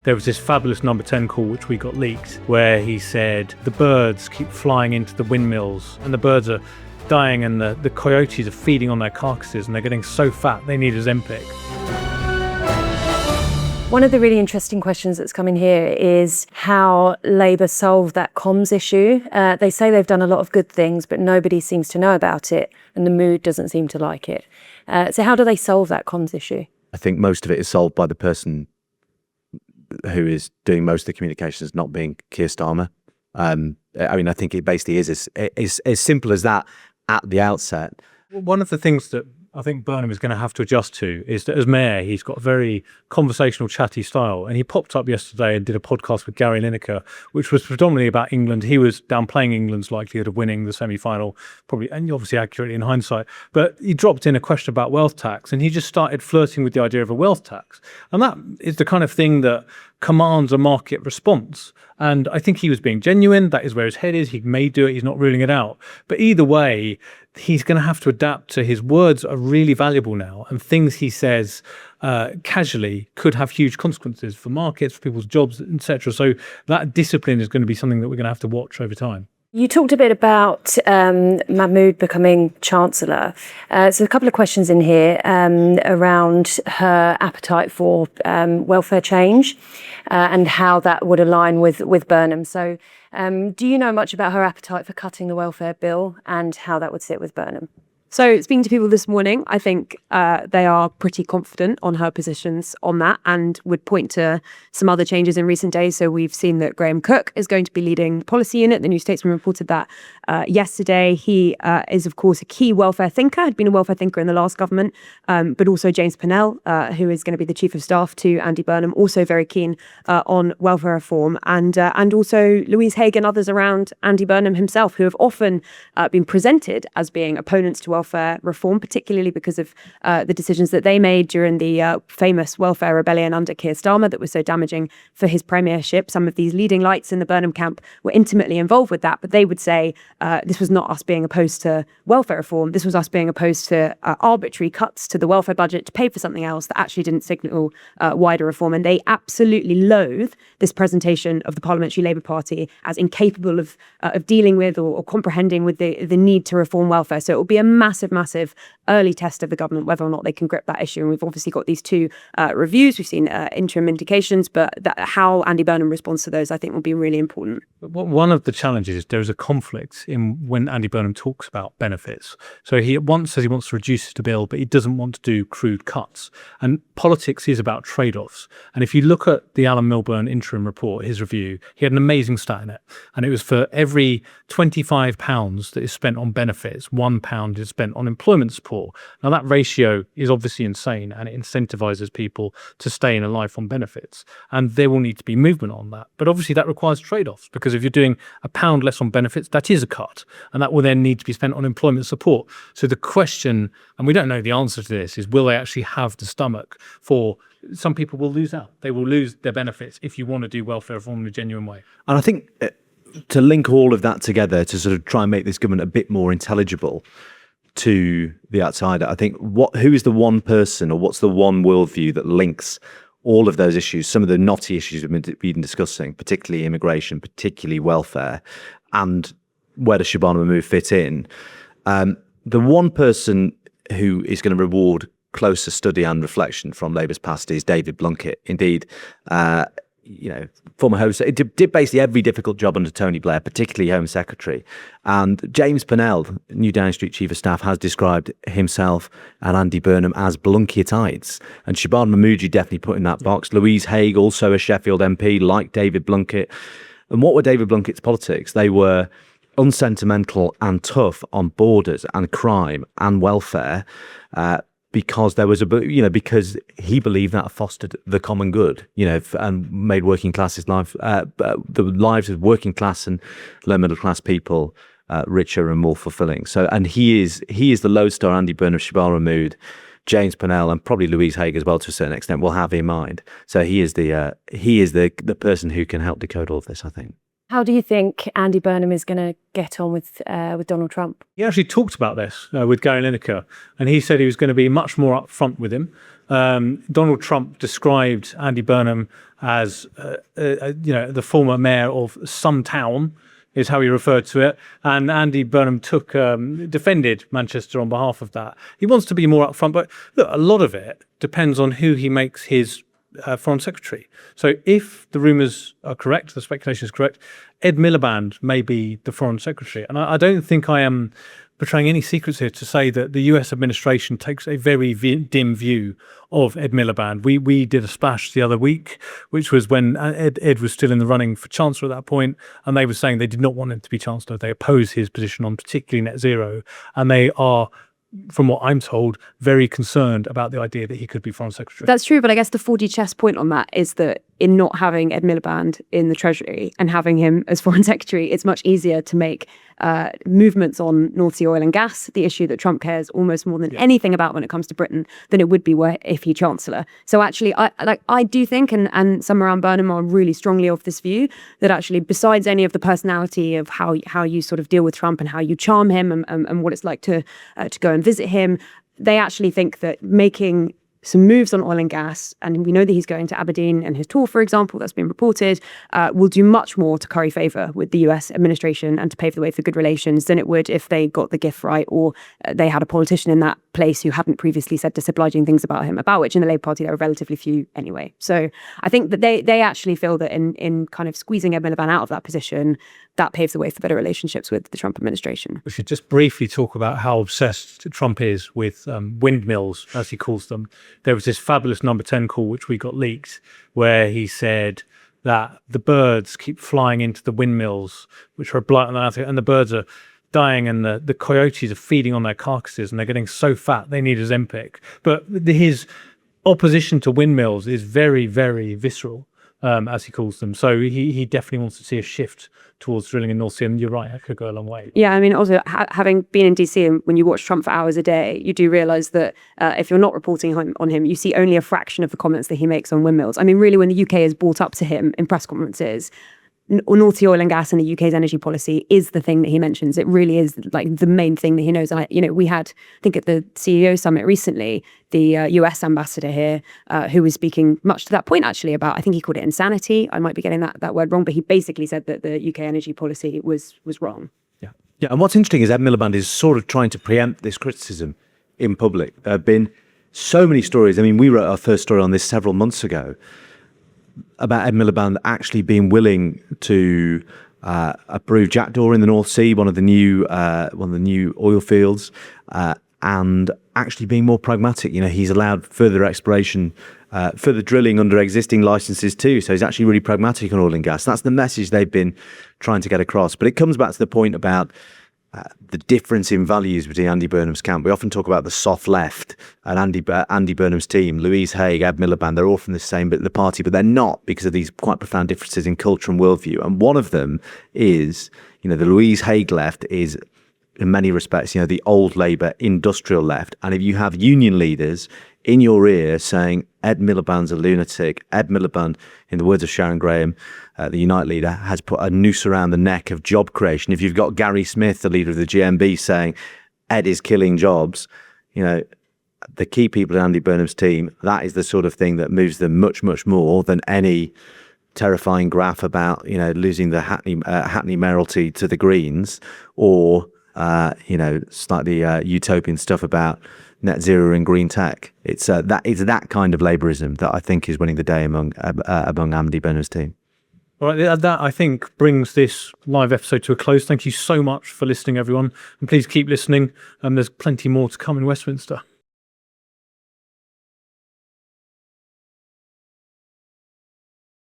There was this fabulous number 10 call which we got leaked where he said the birds keep flying into the windmills and the birds are dying and the coyotes are feeding on their carcasses and they're getting so fat they need Ozempic. One of the really interesting questions that's come in here is how Labour solved that comms issue. They say they've done a lot of good things, but nobody seems to know about it and the mood doesn't seem to like it. So how do they solve that comms issue? I think most of it is solved by the person who is doing most of the communications not being Keir Starmer. I think it basically is as simple as that at the outset. One of the things that I think Burnham is going to have to adjust to is that as mayor, he's got a very conversational, chatty style. And he popped up yesterday and did a podcast with Gary Lineker, which was predominantly about England. He was downplaying England's likelihood of winning the semi-final, probably, and obviously accurately in hindsight. But he dropped in a question about wealth tax and he just started flirting with the idea of a wealth tax. And that is the kind of thing that commands a market response. And I think he was being genuine. That is where his head is. He may do it. He's not ruling it out. But either way, he's going to have to adapt to his words are really valuable now. And things he says casually could have huge consequences for markets, for people's jobs, etc. So that discipline is going to be something that we're going to have to watch over time. You talked a bit about Mahmood becoming Chancellor. So a couple of questions in here around her appetite for welfare change and how that would align with Burnham. So do you know much about her appetite for cutting the welfare bill and how that would sit with Burnham? So speaking to people this morning, I think they are pretty confident on her positions on that and would point to some other changes in recent days. So we've seen that Graham Cook is going to be leading the policy unit. The New Statesman reported that yesterday. He is, of course, a key welfare thinker, had been a welfare thinker in the last government, but also James Pennell, who is going to be the Chief of Staff to Andy Burnham, also very keen on welfare reform. And also Louise Haigh and others around Andy Burnham himself, who have often been presented as being opponents to welfare reform, particularly because of the decisions that they made during the famous welfare rebellion under Keir Starmer that was so damaging for his premiership. Some of these leading lights in the Burnham camp were intimately involved with that, but they would say this was not us being opposed to welfare reform. This was us being opposed to arbitrary cuts to the welfare budget to pay for something else that actually didn't signal wider reform. And they absolutely loathe this presentation of the Parliamentary Labour Party as incapable of dealing with or comprehending with the need to reform welfare. So it will be a massive early test of the government whether or not they can grip that issue. And we've obviously got these two reviews. We've seen interim indications, but how Andy Burnham responds to those, I think, will be really important. One of the challenges is there is a conflict in when Andy Burnham talks about benefits. So he at once says he wants to reduce the bill, but he doesn't want to do crude cuts. And politics is about trade-offs. And if you look at the Alan Milburn interim report, his review, he had an amazing stat in it. And it was for every £25 that is spent on benefits, £1 is spent on employment support. Now that ratio is obviously insane and it incentivizes people to stay in a life on benefits. And there will need to be movement on that. But obviously that requires trade-offs because if you're doing £1 less on benefits, that is a cut. And that will then need to be spent on employment support. So the question, and we don't know the answer to this, is will they actually have the stomach for some people will lose out. They will lose their benefits if you want to do welfare reform in a genuine way. And I think to link all of that together to sort of try and make this government a bit more intelligible to the outsider, I think who is the one person or what's the one worldview that links all of those issues, some of the knotty issues we've been discussing, particularly immigration, particularly welfare, and where does Shabana Mahmood fit in? The one person who is going to reward closer study and reflection from Labour's past is David Blunkett. Indeed, former Home Secretary, did basically every difficult job under Tony Blair, particularly Home Secretary. And James Pennell, new Downing Street Chief of Staff, has described himself and Andy Burnham as Blunkettites. And Shabana Mahmood you definitely put in that box. Louise Haigh, also a Sheffield MP, like David Blunkett. And what were David Blunkett's politics? They were unsentimental and tough on borders and crime and welfare, because there was because he believed that fostered the common good, and made working classes the lives of working class and lower middle class people richer and more fulfilling. So, and he is the lodestar. Andy Burnham, Shabana Mahmood, James Pennell, and probably Louise Haigh as well to a certain extent will have in mind. So he is the person who can help decode all of this, I think. How do you think Andy Burnham is going to get on with Donald Trump? He actually talked about this with Gary Lineker, and he said he was going to be much more upfront with him. Donald Trump described Andy Burnham as, the former mayor of some town, is how he referred to it. And Andy Burnham defended Manchester on behalf of that. He wants to be more upfront, but look, a lot of it depends on who he makes his Foreign Secretary. So if the rumours are correct, the speculation is correct, Ed Miliband may be the Foreign Secretary. And I don't think I am betraying any secrets here to say that the US administration takes a very dim view of Ed Miliband. We did a splash the other week, which was when Ed was still in the running for Chancellor at that point, and they were saying they did not want him to be Chancellor. They opposed his position on particularly net zero, and they are, from what I'm told, very concerned about the idea that he could be Foreign Secretary. That's true, but I guess the 4D chess point on that is that in not having Ed Miliband in the Treasury and having him as Foreign Secretary, it's much easier to make movements on North Sea oil and gas, the issue that Trump cares almost more than anything about when it comes to Britain, than it would be if he Chancellor. So actually, I do think, and some around Burnham are really strongly of this view, that actually, besides any of the personality of how you sort of deal with Trump and how you charm him and what it's like to go and visit him, they actually think that making some moves on oil and gas, and we know that he's going to Aberdeen and his tour, for example, that's been reported, will do much more to curry favour with the US administration and to pave the way for good relations than it would if they got the gift right, or they had a politician in that place who hadn't previously said disobliging things about him, about which in the Labour Party there were relatively few anyway. So I think that they actually feel that in kind of squeezing Ed Miliband out of that position, that paves the way for better relationships with the Trump administration. We should just briefly talk about how obsessed Trump is with windmills, as he calls them. There was this fabulous number 10 call, which we got leaked, where he said that the birds keep flying into the windmills, which are a blight on the landscape, and the birds are dying, and the coyotes are feeding on their carcasses, and they're getting so fat they need Ozempic. But his opposition to windmills is very, very visceral, as he calls them. So he definitely wants to see a shift towards drilling in North Sea, and you're right, that could go a long way. Yeah, I mean, also having been in DC, and when you watch Trump for hours a day, you do realise that if you're not reporting on him, you see only a fraction of the comments that he makes on windmills. I mean, really, when the UK is brought up to him in press conferences, North Sea oil and gas and the UK's energy policy is the thing that he mentions. It really is like the main thing that he knows. And we had, I think at the CEO summit recently, the US ambassador here, who was speaking much to that point actually about, I think he called it insanity. I might be getting that word wrong, but he basically said that the UK energy policy was wrong. Yeah, and what's interesting is Ed Miliband is sort of trying to preempt this criticism in public. There have been so many stories. I mean, we wrote our first story on this several months ago about Ed Miliband actually being willing to approve jackdaw in the North Sea, one of the new oil fields, and actually being more pragmatic. He's allowed further exploration, further drilling under existing licenses too. So he's actually really pragmatic on oil and gas. That's the message they've been trying to get across. But it comes back to the point about the difference in values between Andy Burnham's camp. We often talk about the soft left and Andy Burnham's team. Louise Haigh, Ed Miliband, they're all from the same bit of the party, but they're not, because of these quite profound differences in culture and worldview. And one of them is, the Louise Haigh left is, in many respects, the old Labour industrial left. And if you have union leaders in your ear saying Ed Miliband's a lunatic, Ed Miliband, in the words of Sharon Graham, the Unite leader, has put a noose around the neck of job creation. If you've got Gary Smith, the leader of the GMB, saying Ed is killing jobs, the key people in Andy Burnham's team, that is the sort of thing that moves them much, much more than any terrifying graph about, losing the Hackney mayoralty to the Greens, or, slightly utopian stuff about net zero and green tech. It's that kind of Labourism that I think is winning the day among Andy Burnham's team. All right, that I think brings this live episode to a close. Thank you so much for listening, everyone, and please keep listening. There's plenty more to come in Westminster.